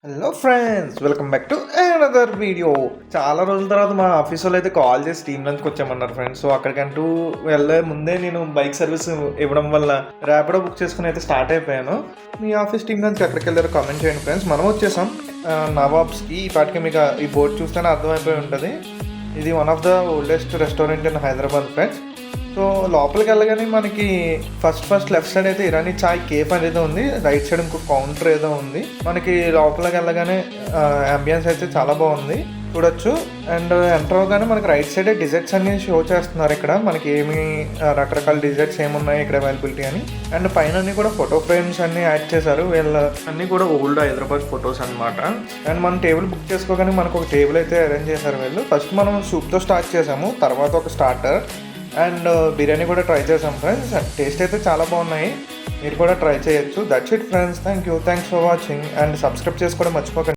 Hello friends, welcome back to another video. చాలా రోజుల తర్వాత మా ఆఫీస్ వాళ్ళు అయితే కాల్ చేసి టీమ్ లంచ్కి వచ్చామన్నారు ఫ్రెండ్స్. సో అక్కడికంటూ వెళ్ళే ముందే నేను బైక్ సర్వీస్ ఇవ్వడం వల్ల ర్యాపిడో బుక్ చేసుకుని అయితే స్టార్ట్ అయిపోయాను. మీ ఆఫీస్ టీమ్ లంచ్కి ఎక్కడికి వెళ్ళారో కామెంట్ చేయండి ఫ్రెండ్స్. మనం వచ్చేసాం నవాబ్స్కి. ఈ పాటికి మీకు ఈ బోర్డు చూస్తేనే అర్థమైపోయి ఉంటుంది. ఇది one of the oldest restaurant in Hyderabad friends. So లోపలికి వెళ్ళగానే మనకి ఫస్ట్ లెఫ్ట్ సైడ్ అయితే ఇరానీ చాయ్ కేఫ్ అనేది ఉంది. రైట్ సైడ్ ఇంకో కౌంటర్ ఏదో ఉంది. మనకి లోపలికి వెళ్ళగానే అంబియన్స్ అయితే చాలా బాగుంది, చూడొచ్చు. అండ్ ఎంటర్ అవగానే మనకి రైట్ సైడ్ డిజర్ట్స్ అన్ని షో చేస్తున్నారు. ఇక్కడ మనకి ఏమి రకరకాల డిజర్ట్స్ ఏమున్నాయి ఇక్కడ అవైలబిలిటీ అని. అండ్ పైన అన్ని కూడా ఫోటో ఫ్రేమ్స్ అన్ని యాడ్ చేశారు. వీళ్ళ అన్ని కూడా ఓల్డ్ హైదరాబాద్ ఫొటోస్ అనమాట. అండ్ మనం టేబుల్ బుక్ చేసుకోగానే మనకు ఒక టేబుల్ అయితే అరేంజ్ చేశారు వీళ్ళు. ఫస్ట్ మనం సూప్తో స్టార్ట్ చేసాము, తర్వాత ఒక స్టార్టర్ అండ్ బిర్యానీ కూడా ట్రై చేసాం ఫ్రెండ్స్. టేస్ట్ అయితే చాలా బాగున్నాయి, మీరు కూడా ట్రై చేయొచ్చు. That's it friends, thanks for watching and subscribe చేసుకోవడం మర్చిపోకండి.